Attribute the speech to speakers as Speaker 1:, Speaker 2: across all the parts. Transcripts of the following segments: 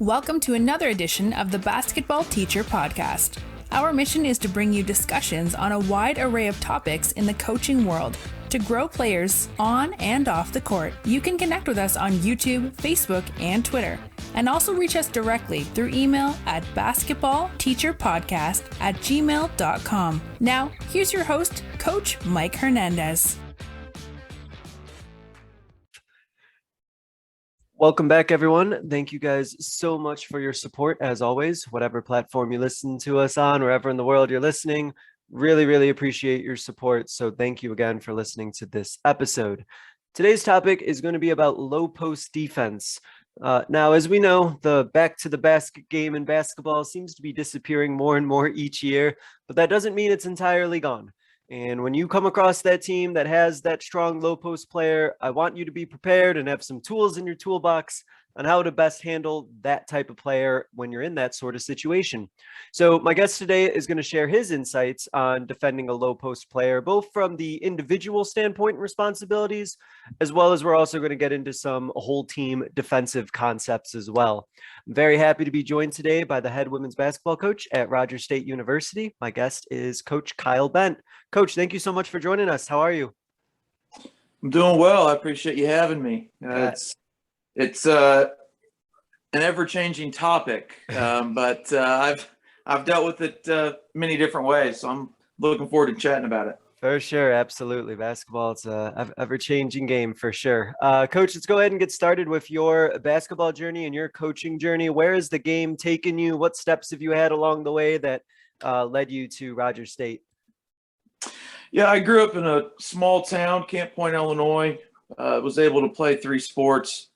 Speaker 1: Welcome to another edition of the Basketball Teacher Podcast. Our mission is to bring you discussions on a wide array of topics in the coaching world to grow players on and off the court. You can connect with us on YouTube, Facebook, and Twitter, and also reach us directly through email at basketballteacherpodcast@gmail.com. Now, here's your host, Coach Mike Hernandez.
Speaker 2: Welcome back, everyone. Thank you guys so much for your support, as always, whatever platform you listen to us on, wherever in the world you're listening. Really appreciate your support. So thank you again for listening to this episode. Today's topic is going to be about low post defense. Now, as we know, the back to the basket game in basketball seems to be disappearing more and more each year, but that doesn't mean it's entirely gone. And when you come across that team that has that strong low post player, I want you to be prepared and have some tools in your toolbox on how to best handle that type of player when you're in that sort of situation. So my guest today is going to share his insights on defending a low post player, both from the individual standpoint and responsibilities, as well as we're also going to get into some whole team defensive concepts as well. I'm very happy to be joined today by the head women's basketball coach at Rogers State University. My guest is Coach Kyle Bent. Coach, thank you so much for joining us. How are you?
Speaker 3: I'm doing well. I appreciate you having me. It's an ever-changing topic, but I've dealt with it many different ways, so I'm looking forward to chatting about it.
Speaker 2: For sure, absolutely. Basketball, it's an ever-changing game for sure. Coach, let's go ahead and get started with your basketball journey and your coaching journey. Where has the game taken you? What steps have you had along the way that led you to Rogers State?
Speaker 3: Yeah, I grew up in a small town, Camp Point, Illinois. Was able to play 3 sports.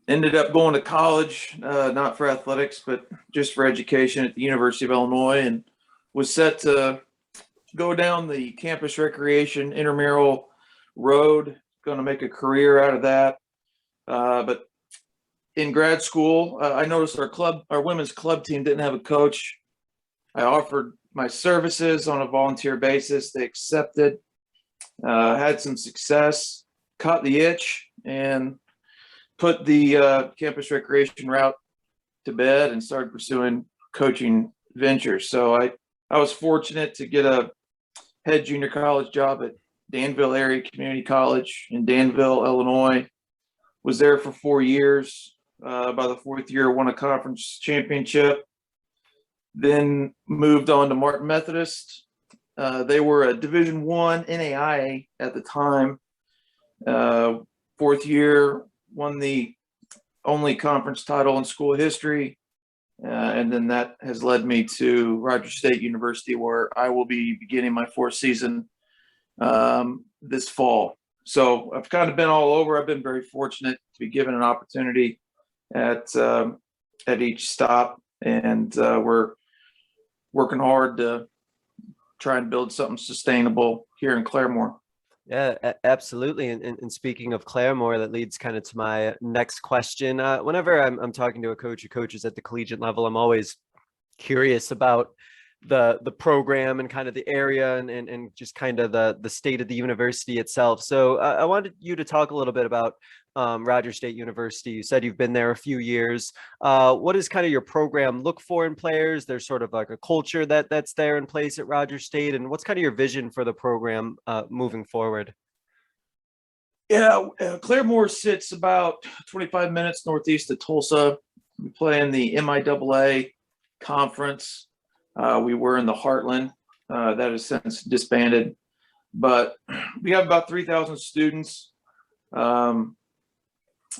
Speaker 3: Ended up going to college, not for athletics, but just for education at the University of Illinois, and was set to go down the campus recreation intramural road, going to make a career out of that. But in grad school, I noticed our women's club team didn't have a coach. I offered my services on a volunteer basis. They accepted, had some success, caught the itch, and put the campus recreation route to bed and started pursuing coaching ventures. So I was fortunate to get a head junior college job at Danville Area Community College in Danville, Illinois. Was there for 4 years. By the 4th year, won a conference championship. Then moved on to Martin Methodist. They were a Division I NAIA at the time. 4th year, won the only conference title in school history. And then that has led me to Rogers State University, where I will be beginning my 4th season this fall. So I've kind of been all over. I've been very fortunate to be given an opportunity at each stop. And we're working hard to try and build something sustainable here in Claremore.
Speaker 2: Yeah, absolutely. And speaking of Claremore, that leads kind of to my next question. Whenever I'm talking to a coach who coaches at the collegiate level, I'm always curious about the program and kind of the area and just kind of the state of the university itself. So I wanted you to talk a little bit about Rogers State University. You said you've been there a few years. What does kind of your program look for in players? There's sort of like a culture that's there in place at Rogers State, and what's kind of your vision for the program moving forward?
Speaker 3: Yeah, Claremore sits about 25 minutes northeast of Tulsa. We play in the MIAA conference. We were in the Heartland. That has since disbanded, but we have about 3,000 students.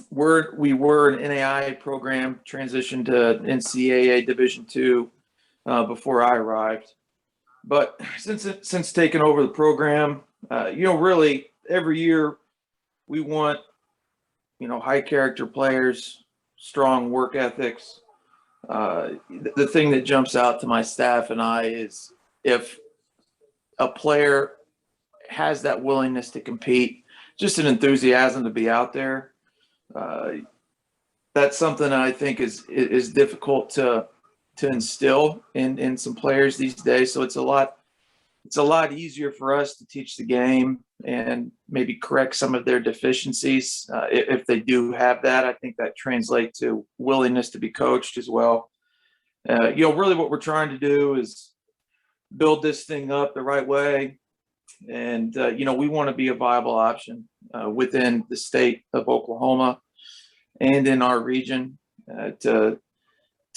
Speaker 3: We were an NAIA program, transitioned to NCAA Division II before I arrived. But since taking over the program, really every year we want, high character players, strong work ethics. The thing that jumps out to my staff and I is if a player has that willingness to compete, just an enthusiasm to be out there. That's something I think is difficult to instill in some players these days. So it's a lot it's a lot easier for us to teach the game and maybe correct some of their deficiencies. If they do have that, I think that translates to willingness to be coached as well. Really what we're trying to do is build this thing up the right way. And, we want to be a viable option within the state of Oklahoma and in our region to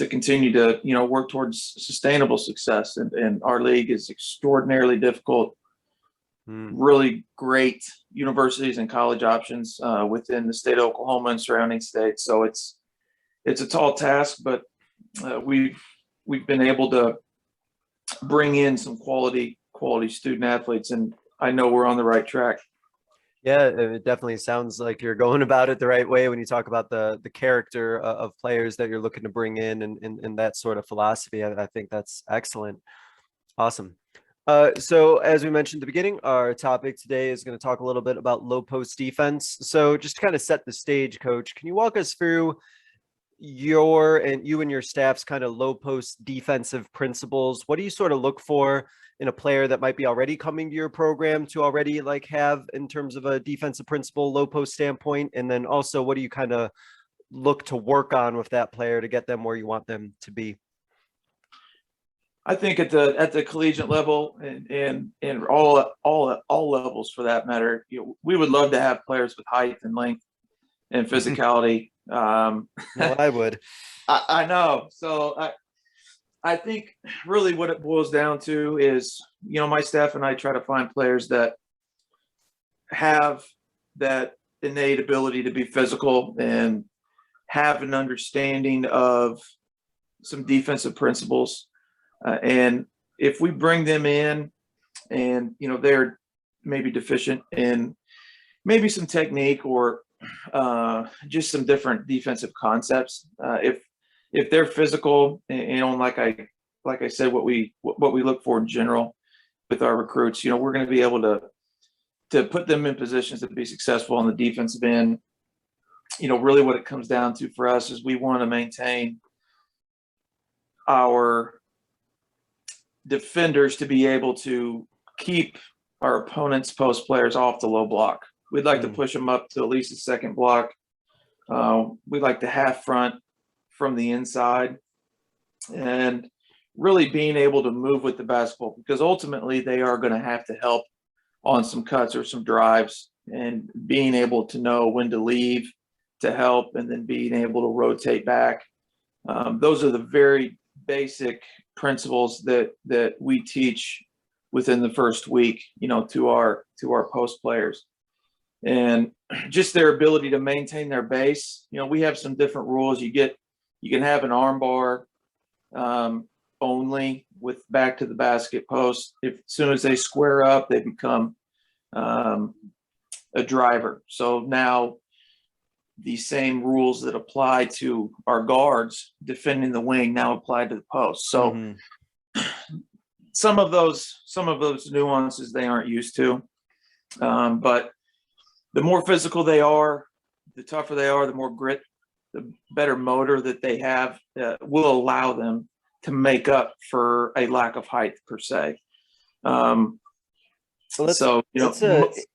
Speaker 3: continue to, work towards sustainable success. And our league is extraordinarily difficult, really great universities and college options within the state of Oklahoma and surrounding states. So it's a tall task, but we've been able to bring in some quality student athletes, and I know we're on the right track.
Speaker 2: Yeah, it definitely sounds like you're going about it the right way when you talk about the character of players that you're looking to bring in and that sort of philosophy. I think that's excellent. Awesome. So as we mentioned at the beginning, our topic today is going to talk a little bit about low post defense. So just to kind of set the stage, Coach, can you walk us through you and your staff's kind of low post defensive principles? What do you sort of look for in a player that might be already coming to your program to already like have in terms of a defensive principle, low post standpoint? And then also, what do you kind of look to work on with that player to get them where you want them to be?
Speaker 3: I think at the collegiate level and all levels for that matter, we would love to have players with height and length and physicality.
Speaker 2: Well, I would.
Speaker 3: I know. So I think really what it boils down to is, my staff and I try to find players that have that innate ability to be physical and have an understanding of some defensive principles. And if we bring them in and, they're maybe deficient in maybe some technique or just some different defensive concepts, if they're physical, like I said, what we look for in general with our recruits, we're going to be able to put them in positions to be successful on the defensive end. Really what it comes down to for us is we want to maintain our defenders to be able to keep our opponent's post players off the low block. We'd like to push them up to at least a second block. We'd like to half front from the inside and really being able to move with the basketball, because ultimately they are going to have to help on some cuts or some drives, and being able to know when to leave to help and then being able to rotate back. Those are the very basic principles that we teach within the first week, to our post players. And just their ability to maintain their base. We have some different rules. You can have an arm bar only with back to the basket post. As soon as they square up, they become a driver. So now the same rules that apply to our guards defending the wing now apply to the post. So some of those nuances they aren't used to, but the more physical they are, the tougher they are, the more grit, the better motor that they have will allow them to make up for a lack of height per se.
Speaker 2: That's an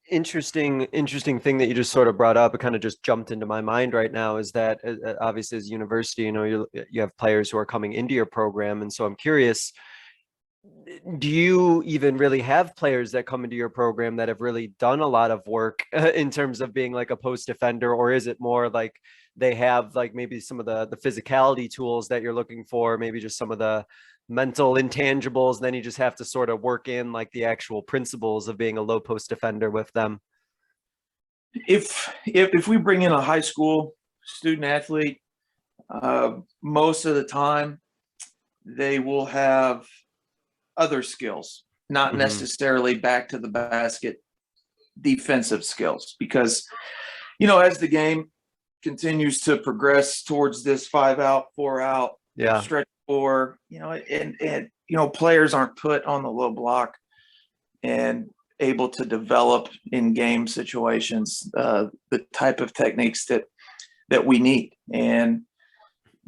Speaker 2: interesting thing that you just sort of brought up. It kind of just jumped into my mind right now is that obviously as a university, you have players who are coming into your program. And so I'm curious, do you even really have players that come into your program that have really done a lot of work in terms of being like a post defender, or is it more like they have like maybe some of the physicality tools that you're looking for, maybe just some of the mental intangibles, and then you just have to sort of work in like the actual principles of being a low post defender with them?
Speaker 3: If we bring in a high school student athlete, most of the time they will have other skills, not necessarily back to the basket defensive skills, because, as the game continues to progress towards this 5 out, 4 out, stretch 4, and players aren't put on the low block and able to develop in game situations the type of techniques that we need. And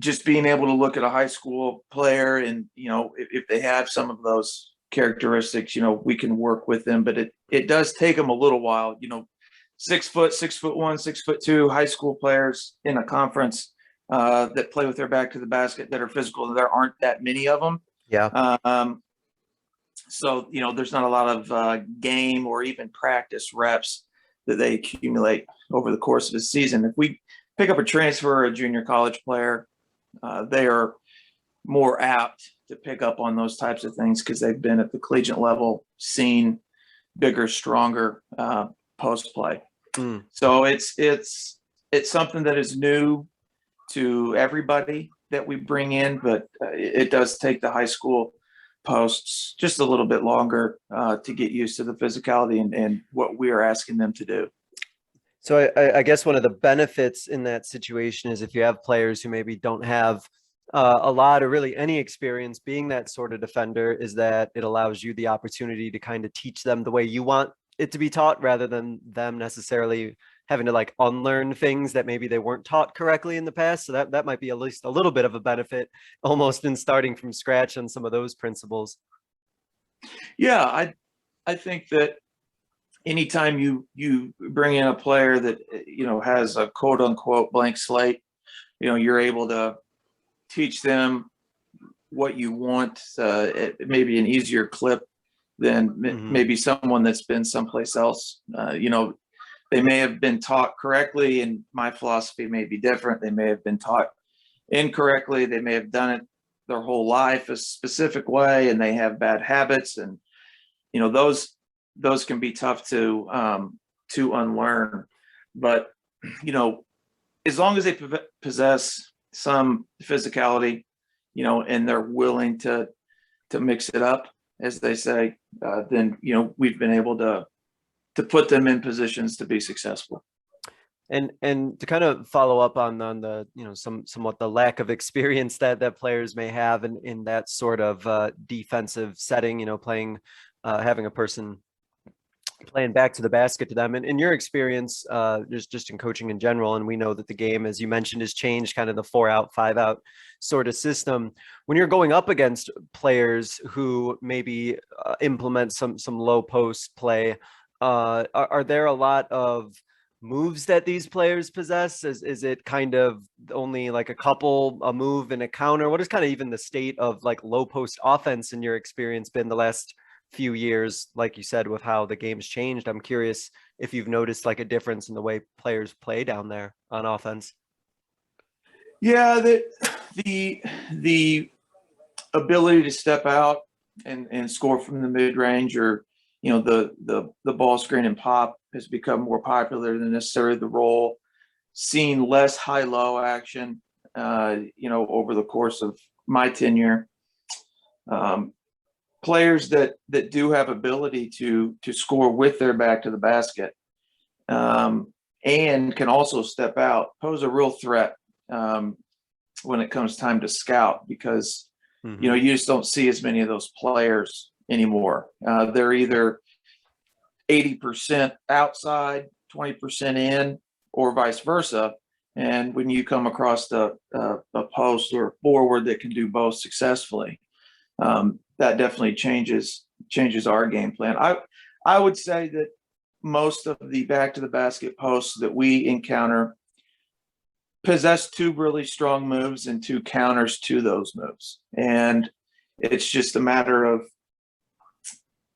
Speaker 3: just being able to look at a high school player and, if they have some of those characteristics, we can work with them, but it does take them a little while. 6'1", 6'2" high school players in a conference that play with their back to the basket that are physical. There aren't that many of them.
Speaker 2: Yeah.
Speaker 3: So, there's not a lot of game or even practice reps that they accumulate over the course of a season. If we pick up a transfer or a junior college player, they are more apt to pick up on those types of things because they've been at the collegiate level, seen bigger, stronger post play. So it's something that is new to everybody that we bring in, but it does take the high school posts just a little bit longer to get used to the physicality and what we are asking them to do.
Speaker 2: So I guess one of the benefits in that situation is if you have players who maybe don't have a lot or really any experience being that sort of defender, is that it allows you the opportunity to kind of teach them the way you want it to be taught, rather than them necessarily having to like unlearn things that maybe they weren't taught correctly in the past. So that might be at least a little bit of a benefit almost in starting from scratch on some of those principles.
Speaker 3: Yeah, I think that anytime you bring in a player that has a quote unquote blank slate, you're able to teach them what you want, maybe an easier clip than maybe someone that's been someplace else. They may have been taught correctly, and my philosophy may be different. They may have been taught incorrectly. They may have done it their whole life a specific way, and they have bad habits, and those can be tough to unlearn. But as long as they possess some physicality, and they're willing to mix it up, as they say, then we've been able to put them in positions to be successful.
Speaker 2: And to kind of follow up on the somewhat the lack of experience that players may have in that sort of defensive setting, playing having a person playing back to the basket to them, and in your experience, just in coaching in general, and we know that the game, as you mentioned, has changed, kind of the 4 out 5 out sort of system. When you're going up against players who maybe implement some low post play, are there a lot of moves that these players possess? Is it kind of only like a move and a counter? What is kind of even the state of like low post offense in your experience been the last few years, like you said, with how the game's changed? I'm curious if you've noticed like a difference in the way players play down there on offense.
Speaker 3: Yeah, the ability to step out and score from the mid range, or the ball screen and pop has become more popular than necessarily the roll. Seen less high-low action, over the course of my tenure. Players that do have ability to score with their back to the basket, and can also step out, pose a real threat when it comes time to scout, because you just don't see as many of those players anymore. They're either 80% outside, 20% in, or vice versa. And when you come across a post or a forward that can do both successfully, that definitely changes our game plan. I would say that most of the back to the basket posts that we encounter possess 2 really strong moves and 2 counters to those moves. And it's just a matter of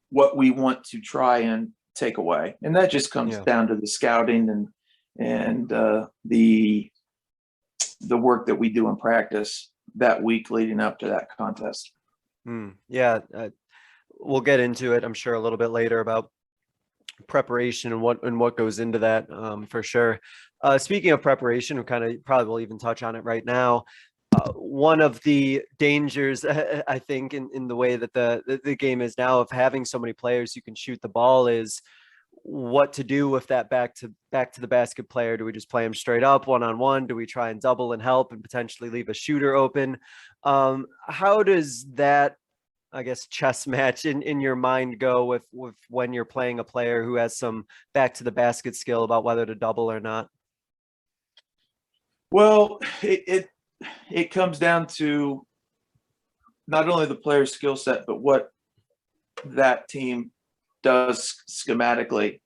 Speaker 3: what we want to try and take away. And that just comes down to the scouting and the work that we do in practice that week leading up to that contest.
Speaker 2: We'll get into it, I'm sure, a little bit later about preparation and what goes into that, for sure. Speaking of preparation, we kind of probably will even touch on it right now. One of the dangers, I think, in the way that the game is now, of having so many players who can shoot the ball, is what to do with that back to the basket player. Do we just play him straight up one-on-one? Do we try and double and help and potentially leave a shooter open? How does that, I guess, chess match in your mind go with when you're playing a player who has some back to the basket skill about whether to double or not?
Speaker 3: Well, it comes down to not only the player's skill set, but what that team does schematically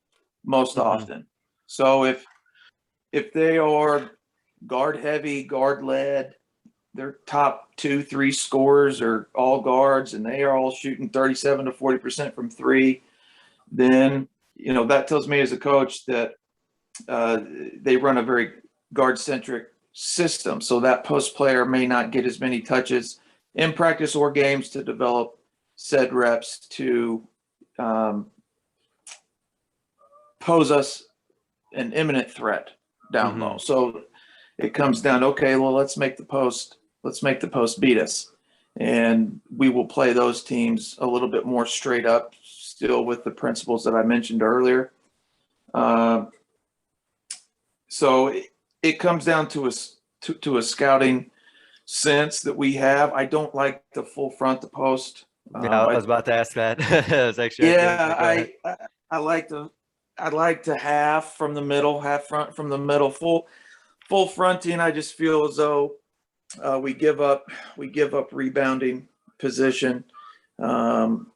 Speaker 3: most
Speaker 2: Mhm.
Speaker 3: often. So if they are guard heavy, guard led, their top 2-3 scorers are all guards and they are all shooting 37 to 40% from three, then that tells me as a coach that they run a very guard centric system. So that post player may not get as many touches in practice or games to develop said reps to pose us an imminent threat down low.
Speaker 2: Mhm.
Speaker 3: So it comes down, okay, well, let's make the post beat us. And we will play those teams a little bit more straight up, still with the principles that I mentioned earlier. So it comes down to a scouting sense that we have. I don't like the full front to post.
Speaker 2: Yeah, I was about to ask that. I was actually gonna say, go ahead.
Speaker 3: I like to half from the middle, half front from the middle. Full fronting, I just feel as though we give up rebounding position, and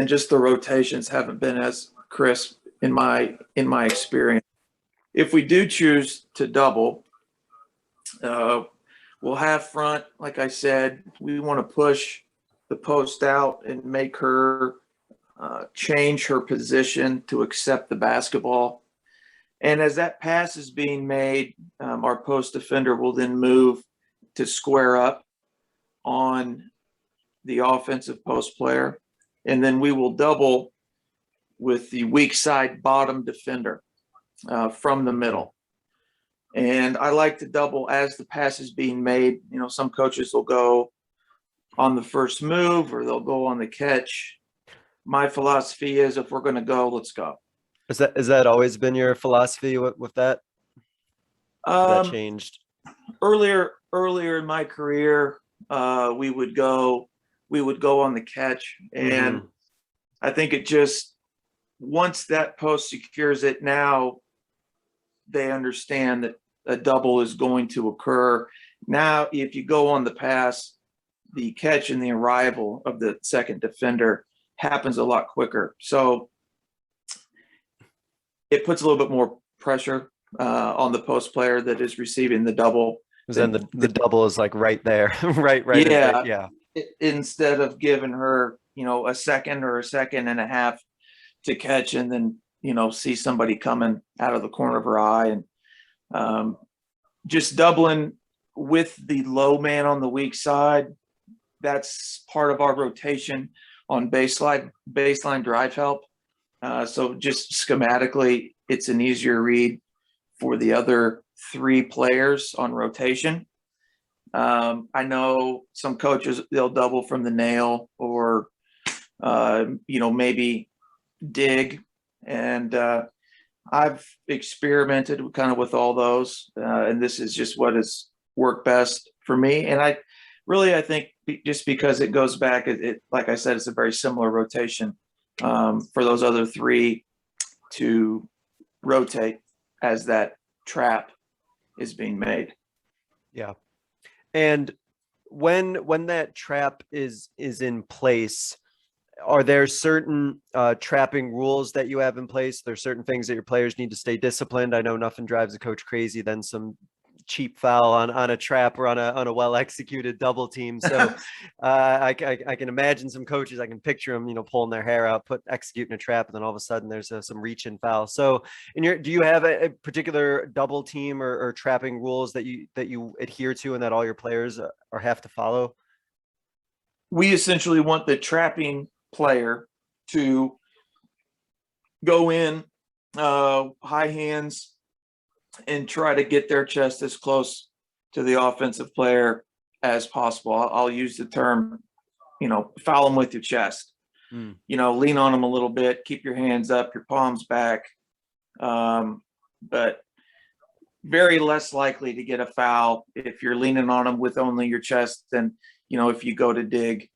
Speaker 3: just the rotations haven't been as crisp in my experience. If we do choose to double, we'll have front. Like I said, we want to push the post out and make her change her position to accept the basketball. And as that pass is being made, our post defender will then move to square up on the offensive post player. And then we will double with the weak side bottom defender from the middle. And I like to double as the pass is being made. Some coaches will go on the first move or they'll go on the catch. My philosophy is if we're going to go, let's go.
Speaker 2: Is that always been your philosophy with that? That changed
Speaker 3: earlier in my career. We would go on the catch, and I think it just, once that post secures it, now they understand that a double is going to occur. Now, if you go on the pass, the catch and the arrival of the second defender happens a lot quicker. So it puts a little bit more pressure on the post player that is receiving the double.
Speaker 2: because then the double is like right there, right.
Speaker 3: Yeah. Instead of giving her, a second or a second and a half to catch and then, see somebody coming out of the corner of her eye, and just doubling with the low man on the weak side. That's part of our rotation on baseline drive help. So just schematically, it's an easier read for the other three players on rotation. I know some coaches, they'll double from the nail or, maybe dig. And I've experimented kind of with all those. And this is just what has worked best for me. And I think just because it goes back, it like I said, it's a very similar rotation for those other three to rotate as that trap is being made.
Speaker 2: Yeah. And when that trap is in place, are there certain trapping rules that you have in place? There's certain things that your players need to stay disciplined. I know nothing drives a coach crazy than some cheap foul on a trap or on a well executed double team. So I can imagine some coaches, I can picture them, pulling their hair out, executing a trap, and then all of a sudden there's some reach and foul. So do you have a particular double team or trapping rules that you adhere to and that all your players or have to follow?
Speaker 3: We essentially want the trapping player to go in high hands and try to get their chest as close to the offensive player as possible. I'll use the term, foul them with your chest. Lean on them a little bit, keep your hands up, your palms back. But very less likely to get a foul if you're leaning on them with only your chest than, if you go to dig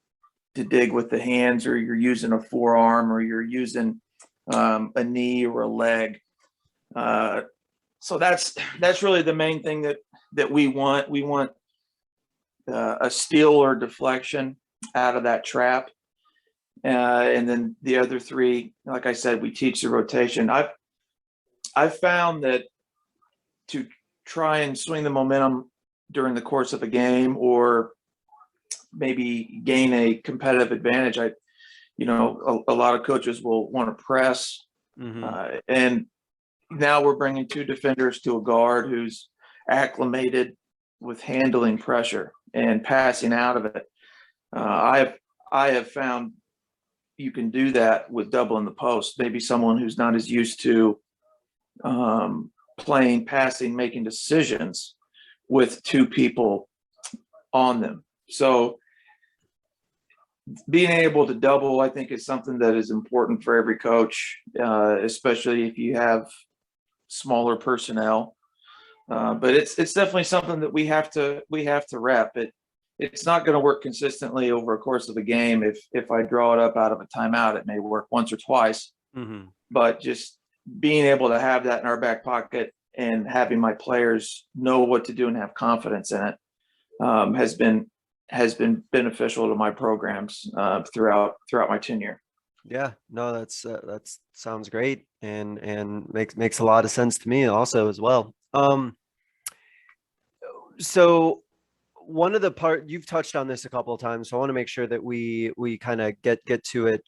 Speaker 3: with the hands, or you're using a forearm, or you're using a knee or a leg. So that's really the main thing that we want. We want a steal or deflection out of that trap. And then the other three, like I said, we teach the rotation. I've found that to try and swing the momentum during the course of a game, or maybe gain a competitive advantage, a lot of coaches will want to press. And now we're bringing two defenders to a guard who's acclimated with handling pressure and passing out of it. I have found you can do that with double in the post. Maybe someone who's not as used to playing, passing, making decisions with two people on them. So being able to double, I think, is something that is important for every coach, especially if you have smaller personnel. But it's definitely something that we have to rep. It's not going to work consistently over a course of a game. If I draw it up out of a timeout, it may work once or twice. But just being able to have that in our back pocket and having my players know what to do and have confidence in it has been beneficial to my programs throughout my tenure.
Speaker 2: Yeah, no, that sounds great, and makes a lot of sense to me also as well. So one of the you've touched on this a couple of times, so I want to make sure that we kind of get to it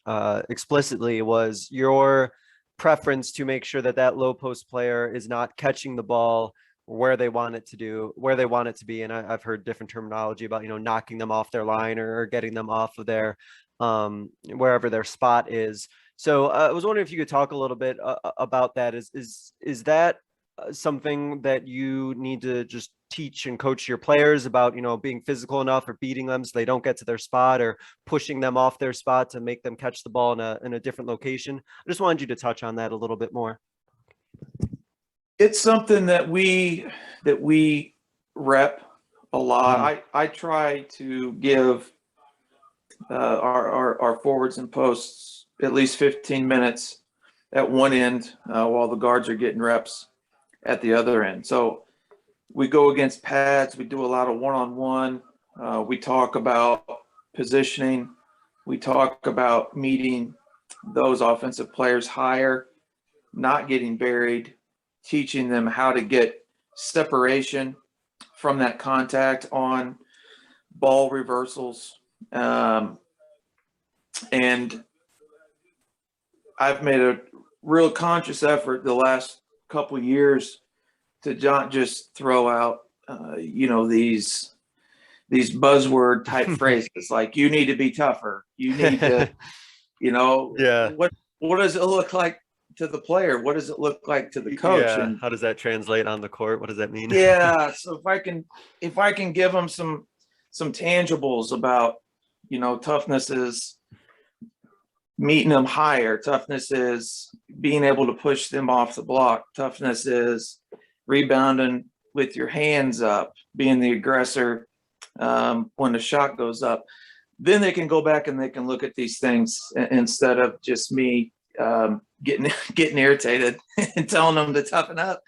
Speaker 2: explicitly, was your preference to make sure that low post player is not catching the ball where they want it to be. And I've heard different terminology about, knocking them off their line or getting them off of their wherever their spot is. So I was wondering if you could talk a little bit about that. Is that something that you need to just teach and coach your players about, being physical enough or beating them so they don't get to their spot, or pushing them off their spot to make them catch the ball in a different location? I just wanted you to touch on that a little bit more.
Speaker 3: It's something that we rep a lot. I try to give our forwards and posts at least 15 minutes at one end while the guards are getting reps at the other end. So we go against pads. We do a lot of one-on-one. We talk about positioning. We talk about meeting those offensive players higher, not getting buried, teaching them how to get separation from that contact on ball reversals. And I've made a real conscious effort the last couple of years to not just throw out, these buzzword type phrases like, you need to be tougher. You need to,
Speaker 2: yeah.
Speaker 3: What does it look like to the player? What does it look like to the coach?
Speaker 2: Yeah.
Speaker 3: And
Speaker 2: how does that translate on the court? What does that mean?
Speaker 3: Yeah. So if I can give them some tangibles about, toughness is meeting them higher. Toughness is being able to push them off the block. Toughness is rebounding with your hands up, being the aggressor when the shot goes up. Then they can go back and they can look at these things instead of just me getting irritated and telling them to toughen up.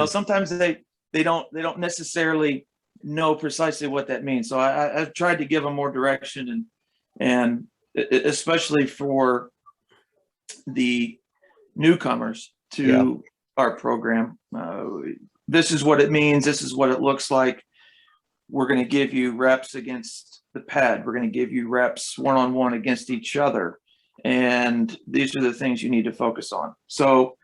Speaker 3: Sometimes they don't necessarily know precisely what that means. So I've tried to give them more direction, and especially for the newcomers to our program. This is what it means. This is what it looks like. We're going to give you reps against the pad. We're going to give you reps one-on-one against each other. And these are the things you need to focus on. So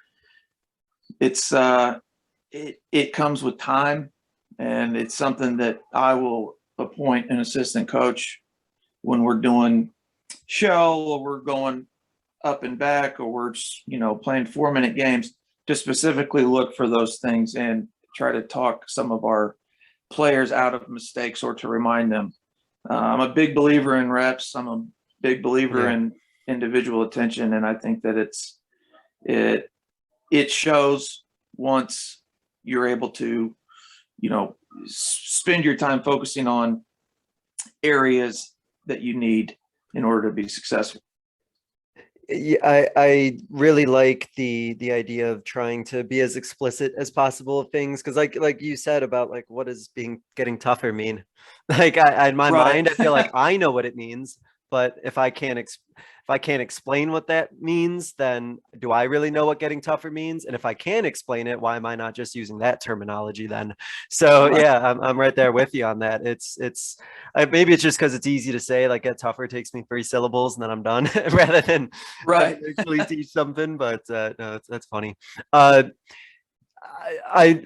Speaker 3: it's it comes with time, and it's something that I will appoint an assistant coach when we're doing shell, or we're going up and back, or we're playing 4-minute games, to specifically look for those things and try to talk some of our players out of mistakes, or to remind them. I'm a big believer in reps. I'm a big believer in individual attention, and I think that it shows once you're able to spend your time focusing on areas that you need in order to be successful.
Speaker 2: Yeah, I really like the idea of trying to be as explicit as possible of things, because like you said about what does getting tougher mean? In my mind, I feel like I know what it means, But if I can't explain what that means, then do I really know what getting tougher means? And if I can explain it, why am I not just using that terminology then? So
Speaker 3: Right.
Speaker 2: yeah, I'm right there with you on that. Maybe it's just because it's easy to say, like, get tougher takes me 3 syllables and then I'm done rather than
Speaker 3: Right.
Speaker 2: actually teach something. But no, that's funny. Uh, I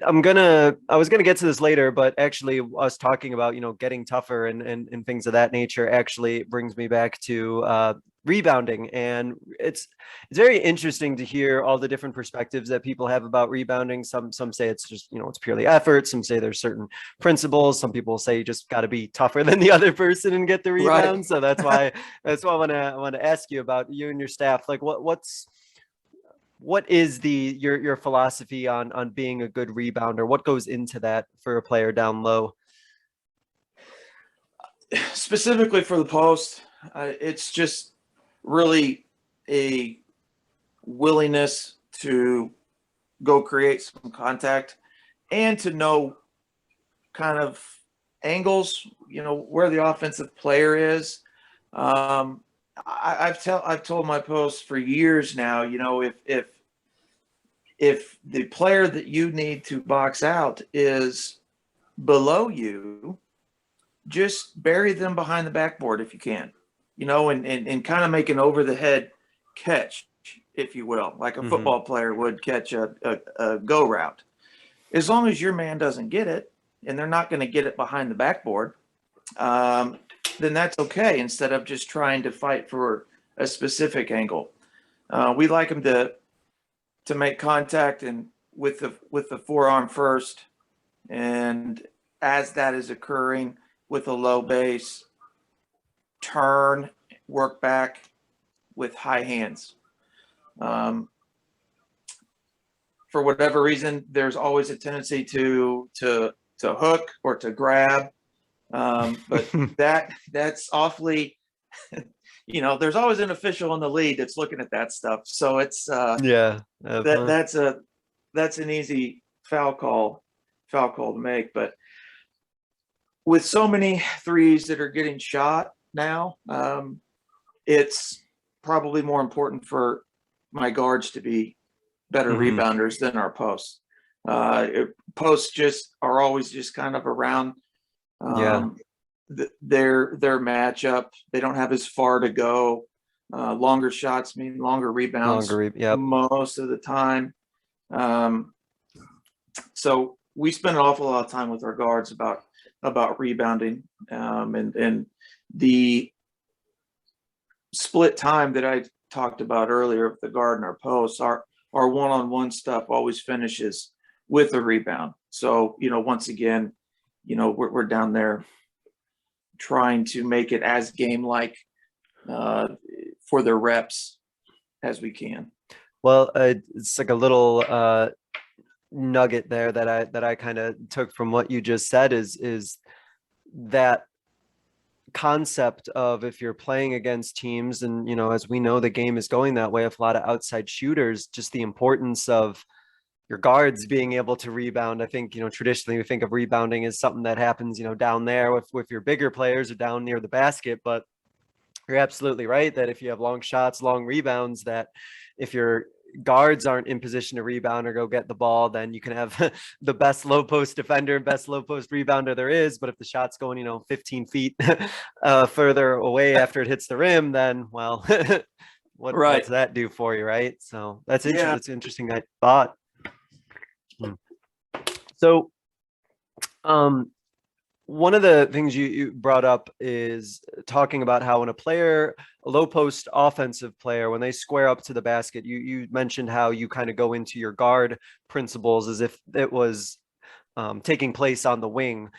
Speaker 2: was gonna get to this later, but actually us talking about, getting tougher and things of that nature actually brings me back to rebounding. And it's very interesting to hear all the different perspectives that people have about rebounding. Some say it's just, it's purely effort. Some say there's certain principles. Some people say you just got to be tougher than the other person and get the
Speaker 3: Right.
Speaker 2: rebound. So that's why I want to ask you about you and your staff. Like what is your philosophy on being a good rebounder? What goes into that for a player down low?
Speaker 3: Specifically for the post, it's just really a willingness to go create some contact and to know kind of angles, where the offensive player is. I've told my posts for years now, if the player that you need to box out is below you, just bury them behind the backboard if you can, and kind of make an over the head catch, if you will, like a football player would catch a go route. As long as your man doesn't get it, and they're not going to get it behind the backboard, then that's okay, instead of just trying to fight for a specific angle. We like them to make contact and with the forearm first, and as that is occurring with a low base, turn, work back with high hands. For whatever reason, there's always a tendency to hook or to grab, but that's awfully, there's always an official in the lead that's looking at that stuff. So it's
Speaker 2: Yeah.
Speaker 3: that's an easy foul call to make. But with so many threes that are getting shot now, it's probably more important for my guards to be better rebounders than our posts. Posts just are always just kind of around their matchup. They don't have as far to go. Longer shots mean longer rebounds most of the time. So we spend an awful lot of time with our guards about rebounding, and the split time that I talked about earlier of the guard and our posts, our one-on-one stuff always finishes with a rebound. So, once again, we're down there trying to make it as game-like for their reps as we can.
Speaker 2: Well, it's like a little nugget there that I kind of took from what you just said is that concept of, if you're playing against teams, and as we know, the game is going that way with a lot of outside shooters, just the importance of your guards being able to rebound. I think, traditionally we think of rebounding as something that happens, down there with your bigger players or down near the basket, but you're absolutely right that if you have long shots, long rebounds, that if your guards aren't in position to rebound or go get the ball, then you can have the best low post defender and best low post rebounder there is. But if the shot's going, 15 feet further away after it hits the rim, then, well, what's that do for you, right? So that's interesting.
Speaker 3: Yeah.
Speaker 2: That's an interesting thought. So, one of the things you brought up is talking about how when a low post offensive player, when they square up to the basket, you mentioned how you kind of go into your guard principles as if it was taking place on the wing.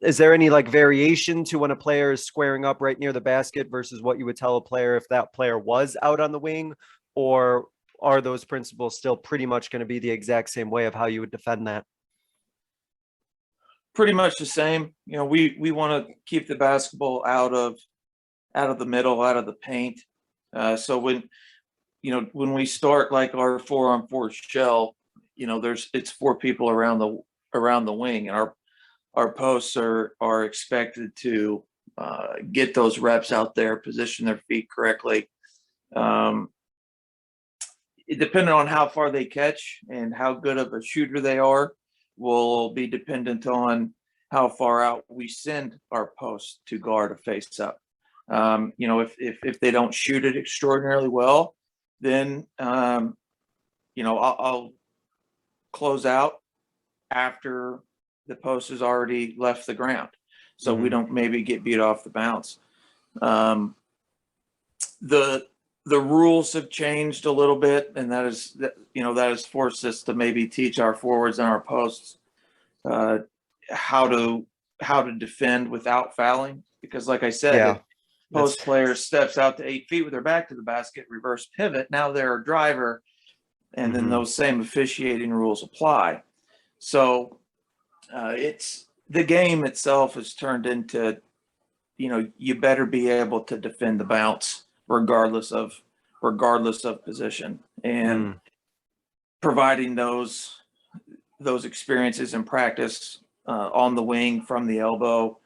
Speaker 2: Is there any like variation to when a player is squaring up right near the basket versus what you would tell a player if that player was out on the wing, or are those principles still pretty much going to be the exact same way of how you would defend that?
Speaker 3: Pretty much the same. We want to keep the basketball out of the middle, out of the paint. So when we start like our 4-on-4 shell, it's 4 people around the wing, and our posts are expected to get those reps out there, position their feet correctly. Depending on how far they catch and how good of a shooter they are, will be dependent on how far out we send our post to guard a face up. If they don't shoot it extraordinarily well, then I'll close out after the post has already left the ground, so we don't maybe get beat off the bounce. The rules have changed a little bit, and that has forced us to maybe teach our forwards and our posts how to defend without fouling, because like I said, if post player steps out to 8 feet with their back to the basket, reverse pivot, now they're a driver, and then those same officiating rules apply. So it's the game itself has turned into, you better be able to defend the bounce regardless of position, and providing those experiences in practice on the wing, from the elbow,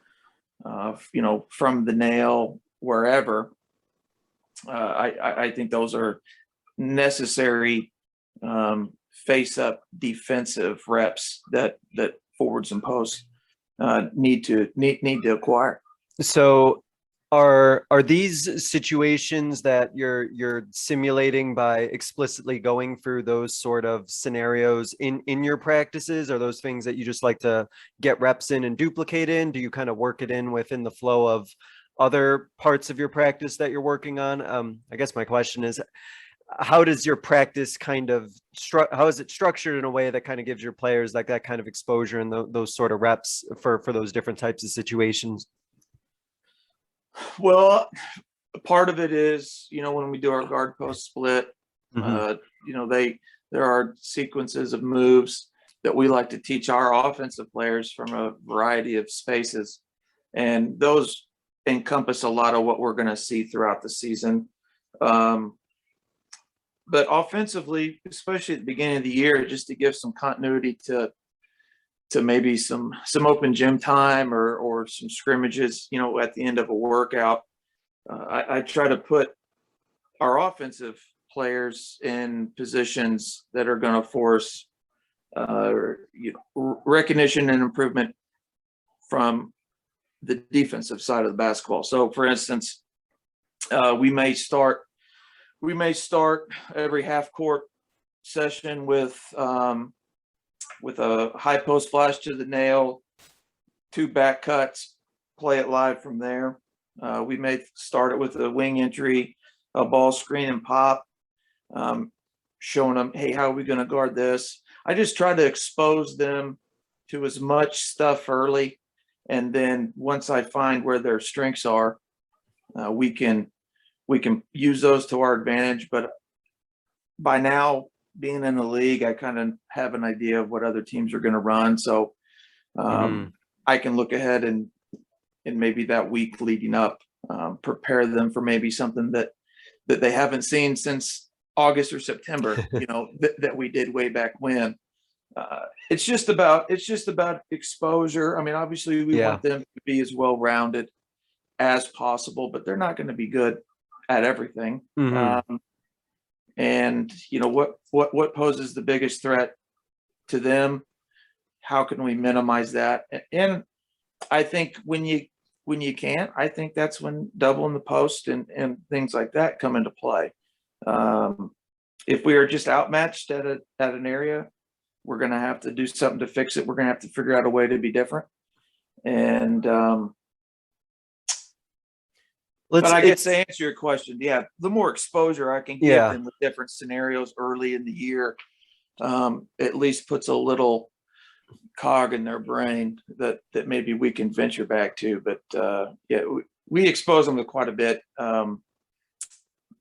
Speaker 3: from the nail, wherever. I think those are necessary face-up defensive reps that forwards and posts need to acquire.
Speaker 2: So are these situations that you're simulating by explicitly going through those sort of scenarios in your practices? Are those things that you just like to get reps in and duplicate in? Do you kind of work it in within the flow of other parts of your practice that you're working on? I guess my question is, how does your practice how is it structured in a way that kind of gives your players like that kind of exposure and those sort of reps for those different types of situations?
Speaker 3: Well, part of it is, when we do our guard post split, there are sequences of moves that we like to teach our offensive players from a variety of spaces, and those encompass a lot of what we're going to see throughout the season. But offensively, especially at the beginning of the year, just to give some continuity to maybe some open gym time or some scrimmages, at the end of a workout, I try to put our offensive players in positions that are going to force recognition and improvement from the defensive side of the basketball. So, for instance, we may start every half court session with a high post flash to the nail, 2 back cuts, play it live from there. We may start it with a wing entry, a ball screen and pop, showing them, hey, how are we going to guard this? I just try to expose them to as much stuff early, and then once I find where their strengths are, we can use those to our advantage. But by now, being in the league, I kind of have an idea of what other teams are going to run. So I can look ahead and maybe that week leading up, prepare them for maybe something that they haven't seen since August or September, that we did way back when. It's just about exposure. I mean, obviously we want them to be as well-rounded as possible, but they're not going to be good at everything. And what poses the biggest threat to them? How can we minimize that? And I think when you can't, I think that's when doubling the post and things like that come into play. If we are just outmatched at an area, we're going to have to do something to fix it. We're going to have to figure out a way to be different. And but I guess to answer your question, the more exposure I can give them with different scenarios early in the year, at least puts a little cog in their brain that maybe we can venture back to. But we expose them to quite a bit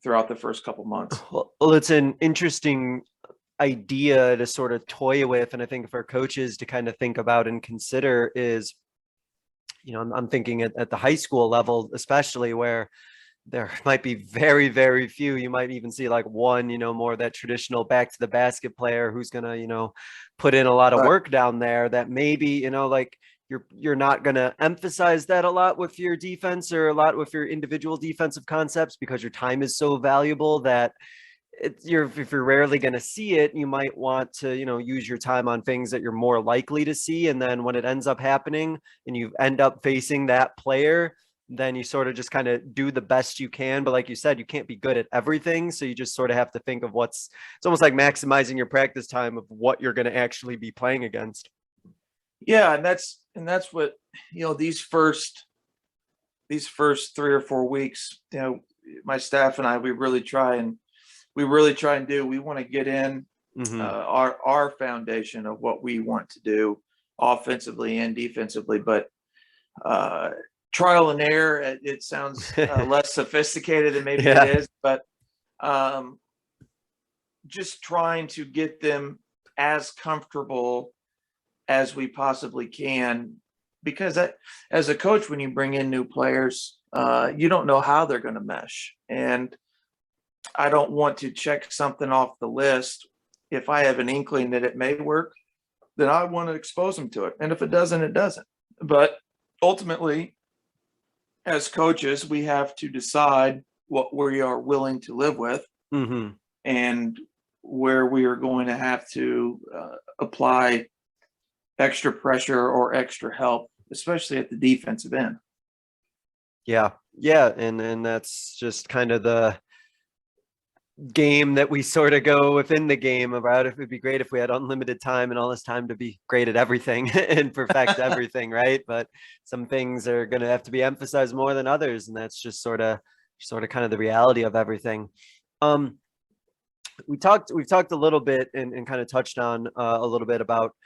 Speaker 3: throughout the first couple months.
Speaker 2: Well, it's an interesting idea to sort of toy with, and I think for coaches to kind of think about and consider is, I'm thinking at the high school level, especially, where there might be very, very few. You might even see like one, more of that traditional back to the basket player who's going to, put in a lot of work down there, that maybe, like you're not going to emphasize that a lot with your defense or a lot with your individual defensive concepts because your time is so valuable that if you're rarely going to see it, you might want to, use your time on things that you're more likely to see. And then when it ends up happening and you end up facing that player, then you sort of just kind of do the best you can. But like you said, you can't be good at everything. So you just sort of have to think of it's almost like maximizing your practice time of what you're going to actually be playing against.
Speaker 3: Yeah. And that's what, these first 3 or 4 weeks, my staff and I, we really try and do. We want to get in our foundation of what we want to do offensively and defensively, but trial and error, it sounds less sophisticated than maybe it is, but just trying to get them as comfortable as we possibly can, because as a coach, when you bring in new players, you don't know how they're going to mesh, and I don't want to check something off the list. If I have an inkling that it may work, then I want to expose them to it. And if it doesn't, it doesn't. But ultimately, as coaches, we have to decide what we are willing to live with and where we are going to have to apply extra pressure or extra help, especially at the defensive end.
Speaker 2: Yeah. And that's just kind of the game that we sort of go within the game about. It would be great if we had unlimited time and all this time to be great at everything and perfect everything, right? But some things are going to have to be emphasized more than others, and that's just sort of kind of the reality of everything. We've talked a little bit and kind of touched on a little bit about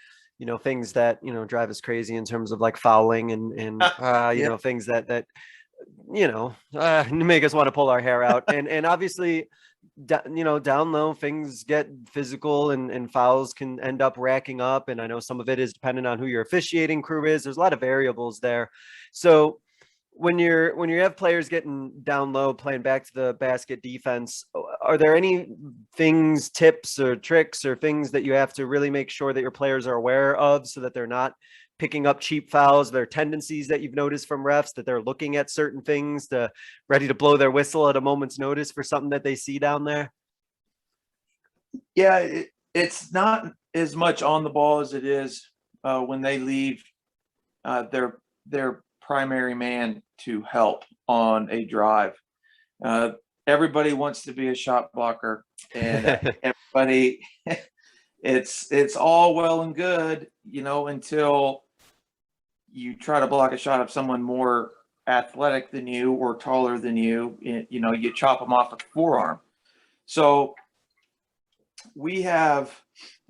Speaker 2: things that drive us crazy in terms of like fouling and things that make us want to pull our hair out, and obviously down low things get physical and fouls can end up racking up, and I know some of it is dependent on who your officiating crew is. There's a lot of variables there. So when you have players getting down low playing back to the basket defense, are there any things, tips or tricks or things that you have to really make sure that your players are aware of so that they're not picking up cheap fouls? There are tendencies that you've noticed from refs that they're looking at certain things ready to blow their whistle at a moment's notice for something that they see down there?
Speaker 3: Yeah, it's not as much on the ball as it is when they leave their primary man to help on a drive. Everybody wants to be a shot blocker, and everybody, it's all well and good, until you try to block a shot of someone more athletic than you or taller than you. You chop them off with the forearm. So we have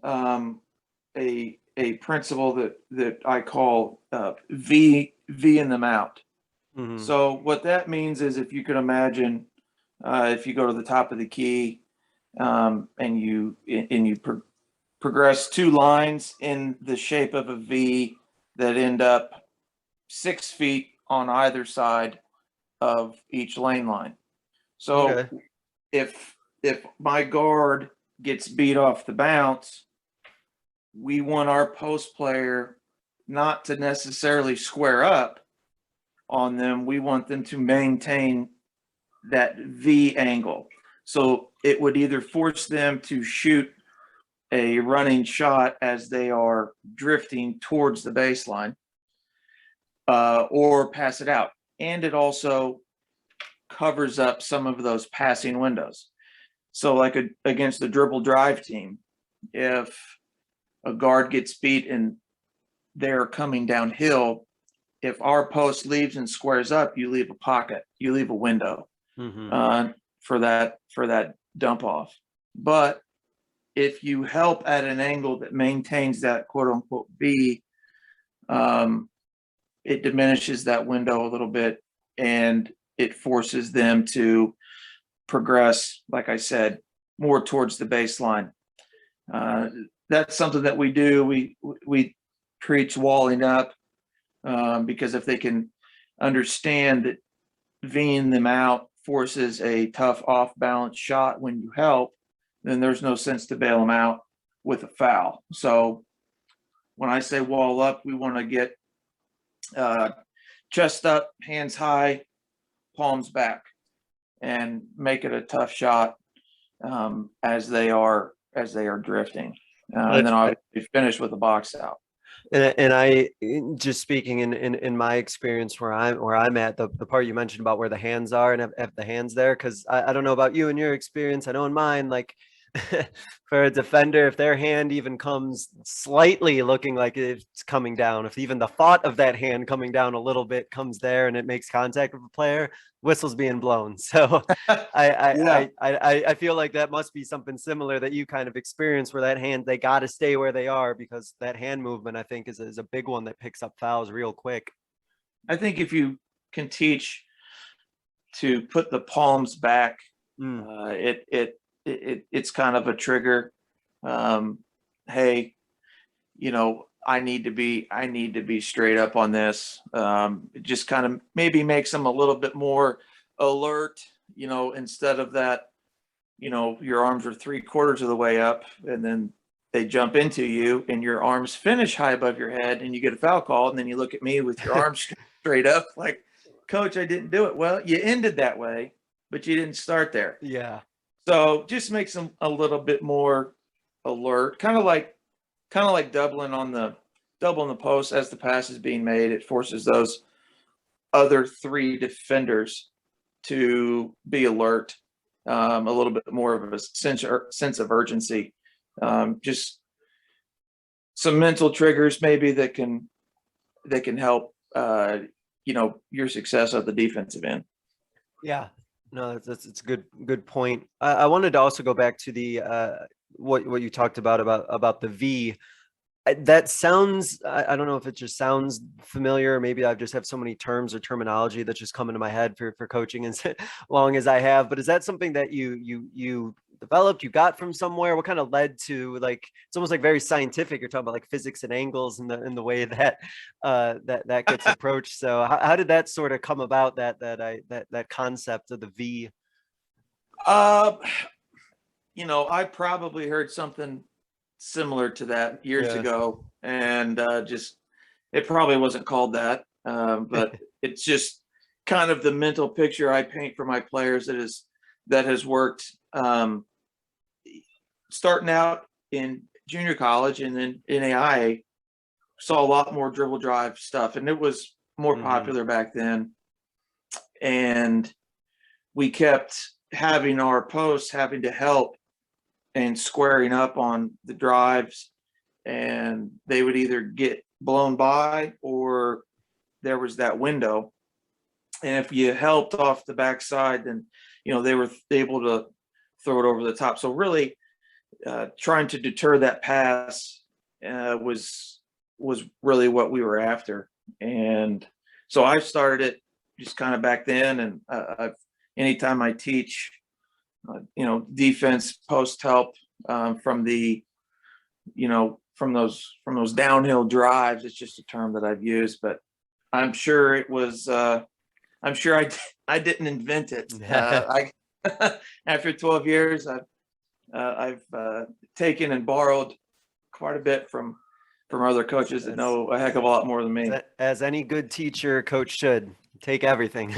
Speaker 3: a principle that I call V-ing them out. So what that means is, if you can imagine, if you go to the top of the key and you progress 2 lines in the shape of a V that end up 6 feet on either side of each lane line. So if my guard gets beat off the bounce, we want our post player not to necessarily square up on them. We want them to maintain that V angle. So it would either force them to shoot a running shot as they are drifting towards the baseline, or pass it out. And it also covers up some of those passing windows. So like against the dribble drive team, if a guard gets beat and they're coming downhill, if our post leaves and squares up, you leave a pocket, you leave a window for that dump off. But if you help at an angle that maintains that quote unquote B, it diminishes that window a little bit, and it forces them to progress, like I said, more towards the baseline. That's something that we do. We preach walling up, because if they can understand that V'ing them out forces a tough off balance shot when you help, then there's no sense to bail them out with a foul. So when I say wall up, we want to get chest up, hands high, palms back, and make it a tough shot as they are drifting, and then obviously finish with a box out.
Speaker 2: And I just speaking in my experience where I'm at, the part you mentioned about where the hands are and have the hands there, because I don't know about you and your experience. I know in mine, like for a defender, if their hand even comes slightly looking like it's coming down, if even the thought of that hand coming down a little bit comes there and it makes contact with a player, whistle's being blown. So I feel like that must be something similar that you kind of experience, where that hand, they got to stay where they are, because that hand movement, I think, is a big one that picks up fouls real quick.
Speaker 3: I think if you can teach to put the palms back, it's kind of a trigger. Hey, I need to be straight up on this. It just kind of maybe makes them a little bit more alert, instead of that, your arms are 3/4 of the way up and then they jump into you and your arms finish high above your head and you get a foul call. And then you look at me with your arms straight up like, coach, I didn't do it. Well, you ended that way, but you didn't start there.
Speaker 2: Yeah.
Speaker 3: So just makes them a little bit more alert, kind of like doubling the post as the pass is being made. It forces those other three defenders to be alert, a little bit more of a sense of urgency. Just some mental triggers maybe that can help your success at the defensive end.
Speaker 2: Yeah. No, that's a good point. I wanted to also go back to the what you talked about the V. That sounds, I don't know if it just sounds familiar. Maybe I just have so many terms or terminology that just come into my head for coaching as long as I have. But is that something that you developed, you got from somewhere? What kind of led to, like, it's almost like very scientific. You're talking about like physics and angles and the way that that gets approached. So how did that sort of come about, that concept of the V?
Speaker 3: I probably heard something similar to that years ago, and it probably wasn't called that, but it's just kind of the mental picture I paint for my players that has worked, starting out in junior college and then in AI. Saw a lot more dribble drive stuff, and it was more popular back then, and we kept having our posts having to help and squaring up on the drives, and they would either get blown by or there was that window. And if you helped off the backside, then they were able to throw it over the top. So really trying to deter that pass was really what we were after. And so I started it just kind of back then, and anytime I teach defense post help, from those downhill drives, it's just a term that I've used, but I'm sure it was, I'm sure I didn't invent it. After 12 years, I've taken and borrowed quite a bit from other coaches that know a heck of a lot more than me.
Speaker 2: As any good teacher, coach should take everything,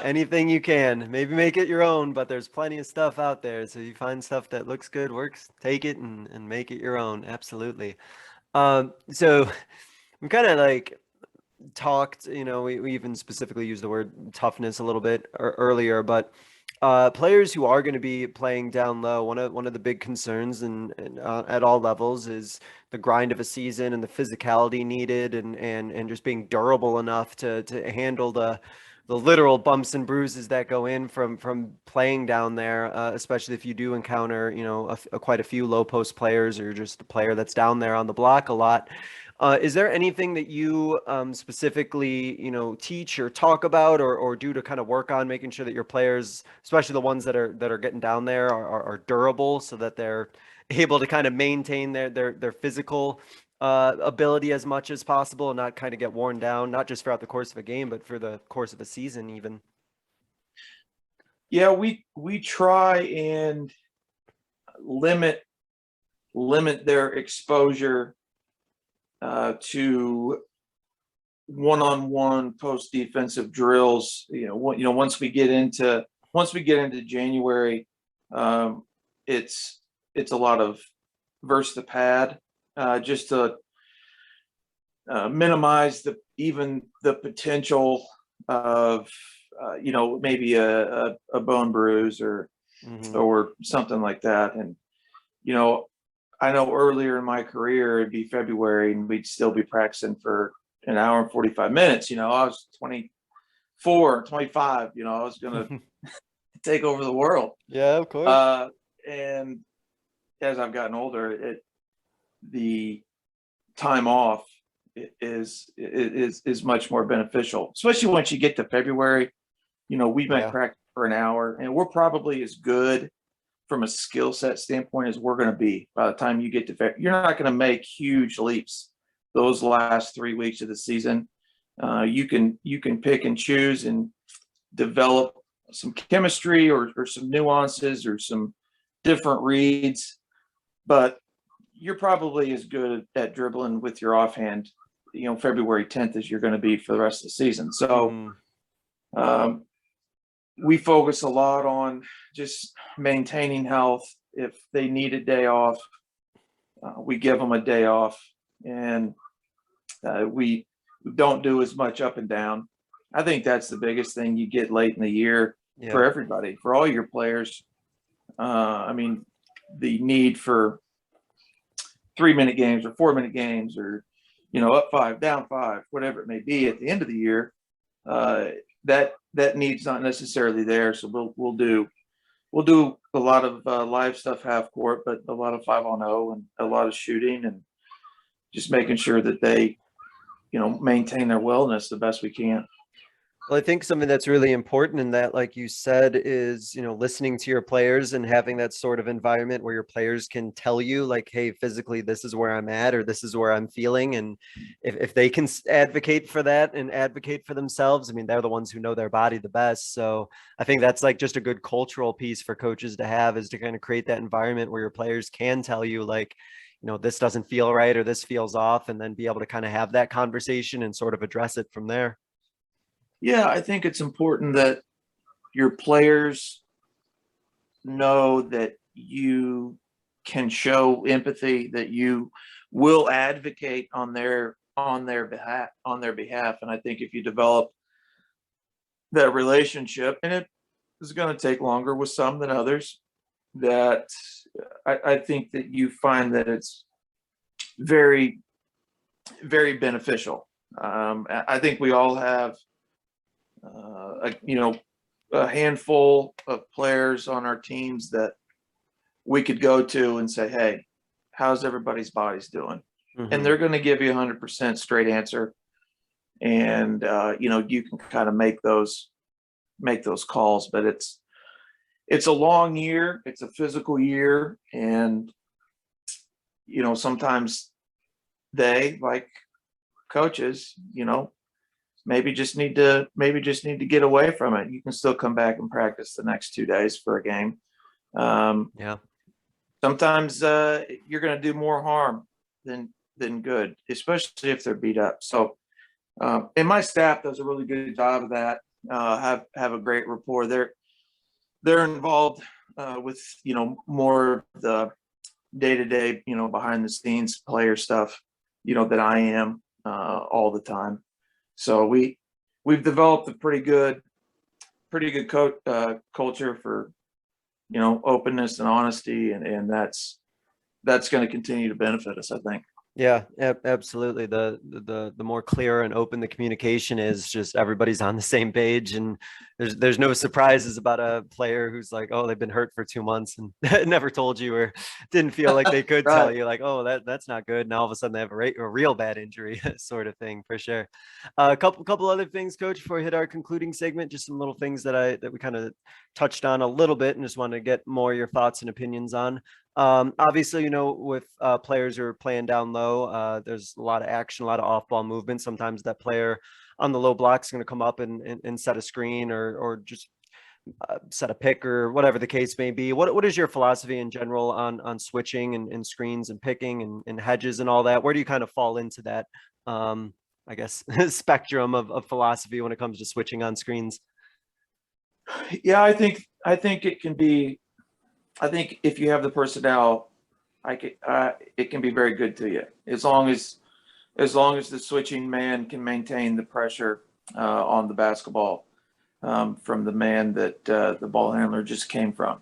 Speaker 2: anything you can, maybe make it your own, but there's plenty of stuff out there. So you find stuff that looks good, works, take it and make it your own. Absolutely. So we kind of like talked, we even specifically used the word toughness a little bit earlier, but players who are going to be playing down low, one of the big concerns and at all levels is the grind of a season and the physicality needed, and just being durable enough to handle the literal bumps and bruises that go in from playing down there, especially if you do encounter quite a few low post players, or just a player that's down there on the block a lot. Is there anything that you specifically, teach or talk about or do to kind of work on making sure that your players, especially the ones that are getting down there, are durable, so that they're able to kind of maintain their physical ability as much as possible and not kind of get worn down, not just throughout the course of a game, but for the course of a season even?
Speaker 3: Yeah, we try and limit their exposure to one-on-one post defensive drills. Once we get into January, it's a lot of versus the pad, just to minimize the potential of maybe a bone bruise or something like that. And I know earlier in my career it'd be February and we'd still be practicing for an hour and 45 minutes. I was 24, 25. I was gonna take over the world.
Speaker 2: Yeah, of course.
Speaker 3: And as I've gotten older, the time off is much more beneficial, especially once you get to February. We might practice for an hour, and we're probably as good from a skill set standpoint as we're going to be by the time you get to February. You're not going to make huge leaps those last 3 weeks of the season. You can pick and choose and develop some chemistry or some nuances or some different reads, but you're probably as good at dribbling with your offhand, February 10th as you're going to be for the rest of the season. So we focus a lot on just maintaining health. If they need a day off, we give them a day off, and we don't do as much up and down. I think that's the biggest thing you get late in the year for everybody, for all your players. The need for 3-minute games or 4-minute games or, up 5, down 5, whatever it may be at the end of the year, that need's not necessarily there. So we'll do a lot of live stuff half court, but a lot of 5-on-0 and a lot of shooting and just making sure that they, maintain their wellness the best we can.
Speaker 2: Well, I think something that's really important in that, like you said, is, listening to your players and having that sort of environment where your players can tell you like, hey, physically, this is where I'm at, or this is where I'm feeling. And if they can advocate for that and advocate for themselves, they're the ones who know their body the best. So I think that's like just a good cultural piece for coaches to have, is to kind of create that environment where your players can tell you like, this doesn't feel right or this feels off, and then be able to kind of have that conversation and sort of address it from there.
Speaker 3: Yeah, I think it's important that your players know that you can show empathy, that you will advocate on their behalf. And I think if you develop that relationship, and it is going to take longer with some than others, that I think that you find that it's very, very beneficial. I think we all have a handful of players on our teams that we could go to and say, hey, how's everybody's bodies doing? And they're going to give you 100% straight answer. And, you can kind of make those calls, but it's a long year. It's a physical year. And, sometimes they, like coaches, maybe just need to get away from it. You can still come back and practice the next 2 days for a game. Sometimes you're going to do more harm than good, especially if they're beat up. So, and my staff does a really good job of that. Have a great rapport. They're involved with more of the day-to-day, behind the scenes player stuff, that I am all the time. So we've developed a pretty good culture for, openness and honesty, and that's going to continue to benefit us, I think.
Speaker 2: Yeah, absolutely. The more clear and open the communication is, just everybody's on the same page, and there's no surprises about a player who's like, oh, they've been hurt for 2 months and never told you, or didn't feel like they could tell you, like, oh, that's not good. Now all of a sudden they have a real bad injury sort of thing, for sure. A couple other things, Coach, before we hit our concluding segment, just some little things that we kind of touched on a little bit and just wanted to get more of your thoughts and opinions on. Obviously, with players who are playing down low, there's a lot of action, a lot of off-ball movement. Sometimes that player on the low block is going to come up and set a screen or just set a pick or whatever the case may be. What is your philosophy in general on switching and screens and picking and hedges and all that? Where do you kind of fall into that I guess, spectrum of philosophy when it comes to switching on screens.
Speaker 3: Yeah, I think it can be. I think if you have the personnel, it can be very good to you as long as the switching man can maintain the pressure on the basketball from the man that the ball handler just came from.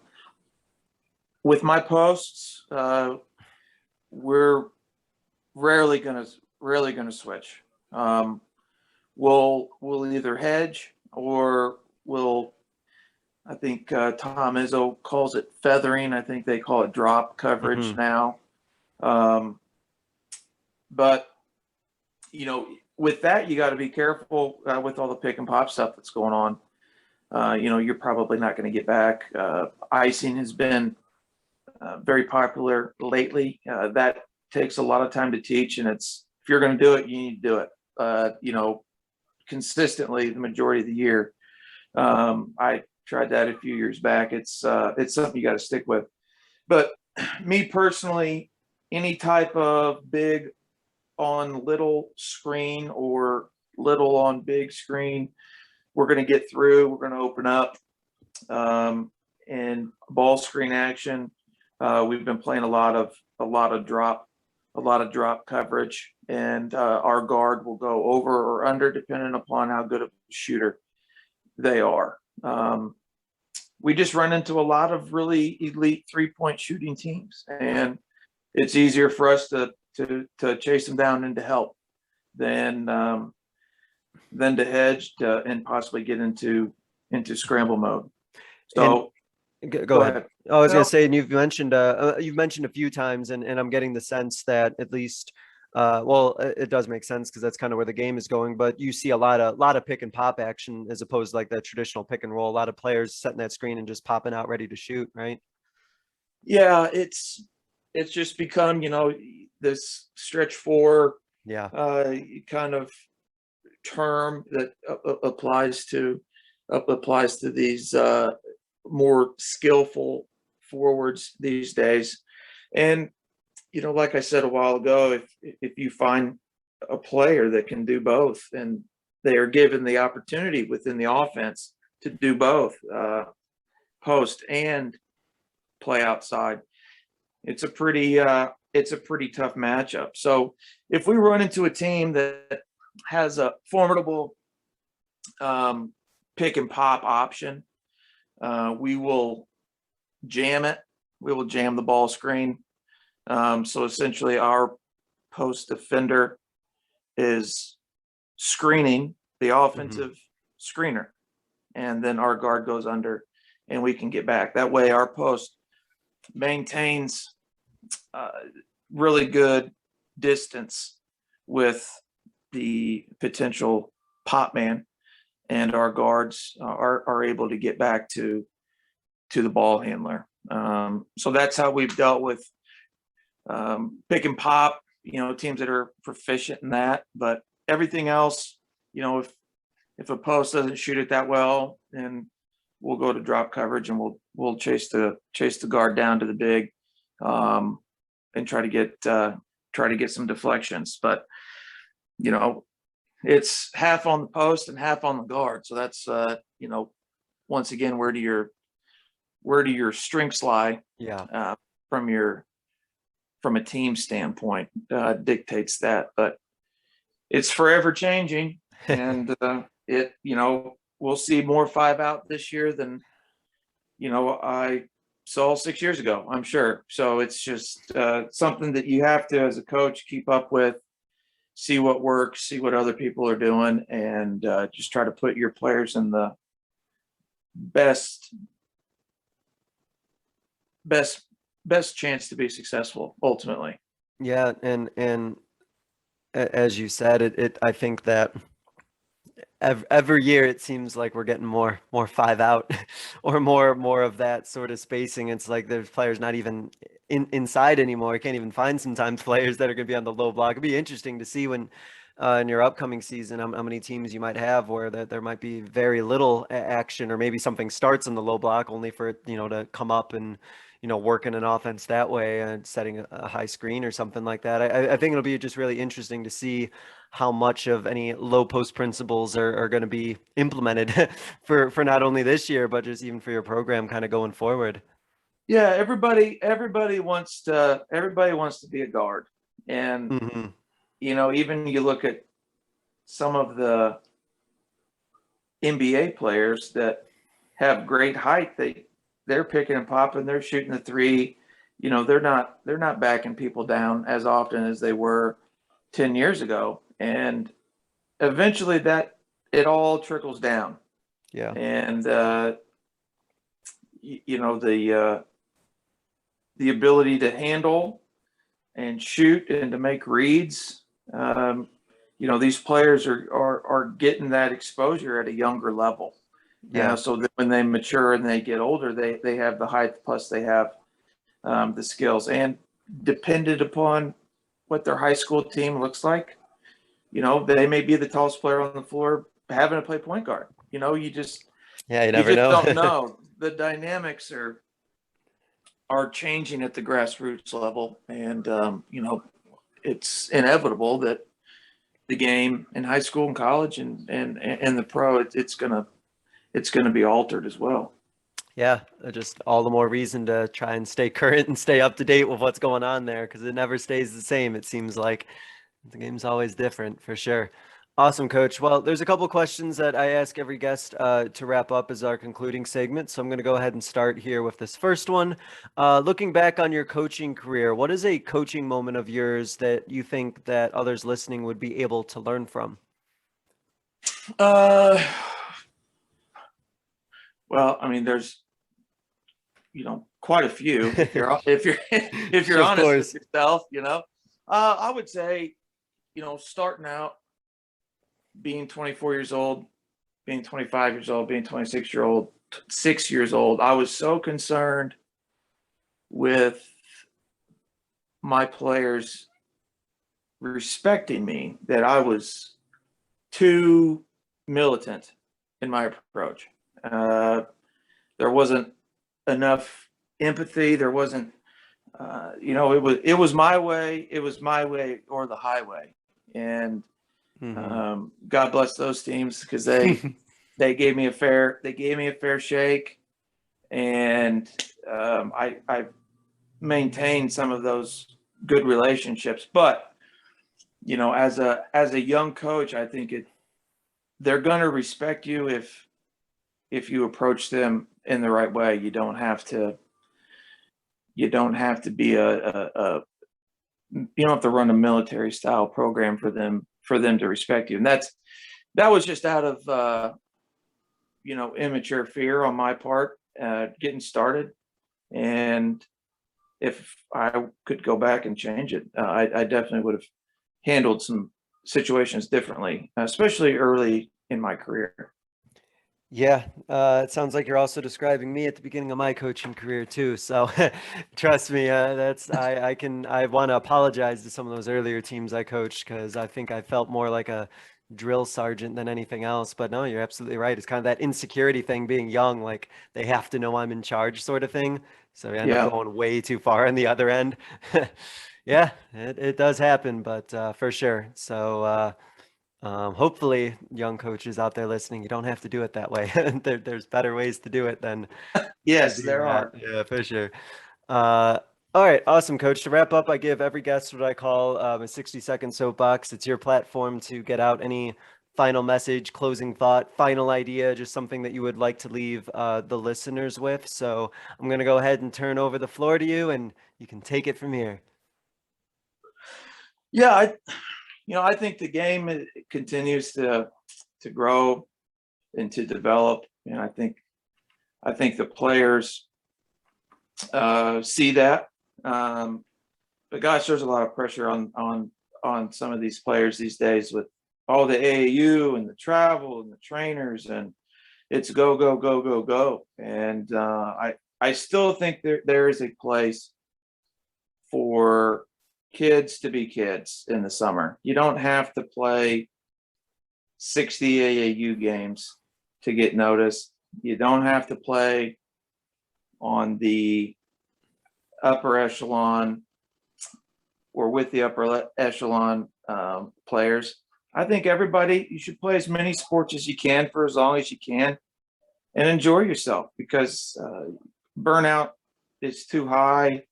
Speaker 3: With my posts, we're rarely gonna switch. We'll either hedge or we'll. I think Tom Izzo calls it feathering. I think they call it drop coverage now. But with that, you got to be careful with all the pick and pop stuff that's going on. You're probably not going to get back. Icing has been very popular lately. That takes a lot of time to teach, and if you're going to do it, you need to do it. Consistently the majority of the year. I tried that a few years back. It's something you got to stick with. But me personally, any type of big on little screen or little on big screen, we're going to get through. We're going to open up. And ball screen action, we've been playing a lot of drop coverage, and our guard will go over or under depending upon how good of a shooter they are. We just run into a lot of really elite 3-point shooting teams, and it's easier for us to chase them down and to help than to hedge and possibly get into scramble mode. So
Speaker 2: go ahead. I was going to say, and you've mentioned a few times, and I'm getting the sense that at least, it does make sense because that's kind of where the game is going. But you see a lot of pick and pop action as opposed to like that traditional pick and roll. A lot of players setting that screen and just popping out ready to shoot, right?
Speaker 3: Yeah, it's just become this stretch four kind of term that applies to these more skillful forwards these days. And like I said a while ago, if you find a player that can do both and they are given the opportunity within the offense to do both, post and play outside, it's a pretty tough matchup. So if we run into a team that has a formidable pick and pop option, we will jam it. We will jam the ball screen. So essentially our post defender is screening the offensive screener, and then our guard goes under and we can get back. That way our post maintains really good distance with the potential pop man, and our guards are able to get back to the ball handler. So that's how we've dealt with pick and pop, teams that are proficient in that. But everything else, if a post doesn't shoot it that well, then we'll go to drop coverage and we'll chase the guard down to the big, and try to get some deflections. But it's half on the post and half on the guard. So that's once again, where do your strengths lie?
Speaker 2: Yeah.
Speaker 3: From a team standpoint, dictates that. But it's forever changing, and we'll see more 5-out this year than I saw 6 years ago, I'm sure. So it's just something that you have to, as a coach, keep up with, see what works, see what other people are doing, and just try to put your players in the best chance to be successful ultimately.
Speaker 2: Yeah, and as you said, I think that every year it seems like we're getting more 5-out or more of that sort of spacing. It's like there's players not even inside anymore. You can't even find sometimes players that are going to be on the low block. It'd be interesting to see when in your upcoming season how many teams you might have where there might be very little action, or maybe something starts in the low block only for it to come up and working an offense that way and setting a high screen or something like that. I think it'll be just really interesting to see how much of any low post principles are going to be implemented for not only this year, but just even for your program kind of going forward.
Speaker 3: Yeah, everybody wants to be a guard. And
Speaker 2: Hmm.
Speaker 3: even you look at some of the NBA players that have great height, they're picking and popping, they're shooting the three. They're not backing people down as often as they were 10 years ago. And eventually that it all trickles down.
Speaker 2: Yeah.
Speaker 3: And the ability to handle and shoot and to make reads. These players are getting that exposure at a younger level.
Speaker 2: Yeah.
Speaker 3: So that when they mature and they get older, they have the height, plus they have the skills. And dependent upon what their high school team looks like, they may be the tallest player on the floor having to play point guard. You just
Speaker 2: You never
Speaker 3: don't
Speaker 2: know.
Speaker 3: know. The dynamics are changing at the grassroots level, and it's inevitable that the game in high school and college and the pro, it's gonna be altered as well.
Speaker 2: Yeah, just all the more reason to try and stay current and stay up to date with what's going on there, because it never stays the same. It seems like the game's always different for sure. Awesome, Coach. Well, there's a couple questions that I ask every guest to wrap up as our concluding segment. So I'm going to go ahead and start here with this first one. Looking back on your coaching career, what is a coaching moment of yours that you think that others listening would be able to learn from?
Speaker 3: Well, I mean, there's quite a few if you're
Speaker 2: Of
Speaker 3: honest
Speaker 2: course.
Speaker 3: with yourself. I would say, starting out, being 24 years old, being 25 years old, being 6 years old, I was so concerned with my players respecting me that I was too militant in my approach. There wasn't enough empathy. There wasn't, it was my way. It was my way or the highway. And God bless those teams, because they gave me a fair shake, and I maintained some of those good relationships. But as a young coach, I think they're going to respect you if you approach them in the right way. You don't have to be you don't have to run a military style program for them to respect you. And that was just out of immature fear on my part, getting started. And if I could go back and change it, I definitely would have handled some situations differently, especially early in my career.
Speaker 2: Yeah, it sounds like you're also describing me at the beginning of my coaching career too. So trust me, I want to apologize to some of those earlier teams I coached, because I think I felt more like a drill sergeant than anything else. But no, you're absolutely right. It's kind of that insecurity thing, being young, like they have to know I'm in charge sort of thing. So we end up
Speaker 3: Yeah.
Speaker 2: going way too far on the other end. Yeah, it does happen, but for sure. So hopefully, young coaches out there listening, you don't have to do it that way. There's better ways to do it than to
Speaker 3: Yes,
Speaker 2: do
Speaker 3: there
Speaker 2: that.
Speaker 3: are.
Speaker 2: Yeah, for sure. Uh, all right, awesome, Coach. To wrap up, I give every guest what I call a 60-second soapbox. It's your platform to get out any final message, closing thought, final idea, just something that you would like to leave the listeners with. So I'm going to go ahead and turn over the floor to you, and you can take it from here.
Speaker 3: Yeah, I think the game continues to grow and to develop, and I think the players see that. But gosh, there's a lot of pressure on some of these players these days, with all the AAU and the travel and the trainers, and it's go go go go go. And I still think there is a place for kids to be kids in the summer. You don't have to play 60 AAU games to get noticed. You don't have to play on the upper echelon or with the upper echelon players. I think you should play as many sports as you can for as long as you can and enjoy yourself, because burnout is too high.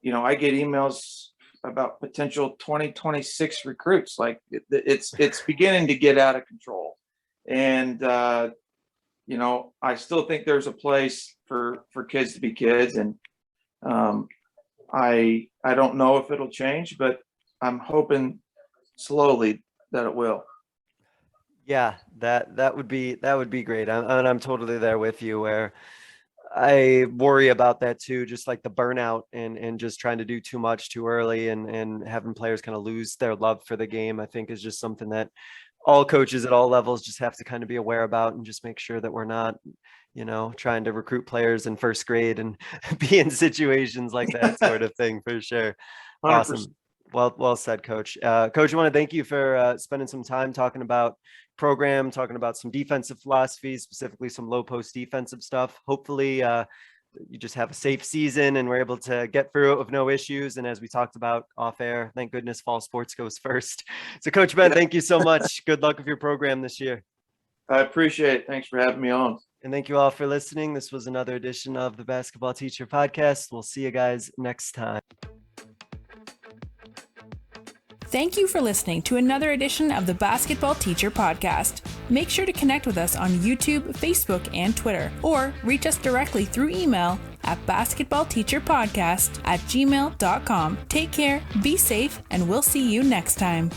Speaker 3: I get emails about potential 2026 recruits. Like it's beginning to get out of control. And, I still think there's a place for kids to be kids. And I don't know if it'll change, but I'm hoping slowly that it will.
Speaker 2: Yeah, that would be great. I'm totally there with you, where I worry about that too, just like the burnout and just trying to do too much too early and having players kind of lose their love for the game, I think is just something that all coaches at all levels just have to kind of be aware about, and just make sure that we're not, trying to recruit players in first grade and be in situations like that sort of thing, for sure.
Speaker 3: 100%.
Speaker 2: Awesome. Well said, Coach. Coach, I want to thank you for spending some time talking about program, talking about some defensive philosophies, specifically some low post defensive stuff. Hopefully you just have a safe season and we're able to get through it with no issues. And as we talked about off air, thank goodness fall sports goes first. So Coach Ben, thank you so much. Good luck with your program this year.
Speaker 3: I appreciate it. Thanks for having me on.
Speaker 2: And thank you all for listening. This was another edition of the Basketball Teacher Podcast. We'll see you guys next time.
Speaker 1: Thank you for listening to another edition of the Basketball Teacher Podcast. Make sure to connect with us on YouTube, Facebook, and Twitter, or reach us directly through email at basketballteacherpodcast@gmail.com. Take care, be safe, and we'll see you next time.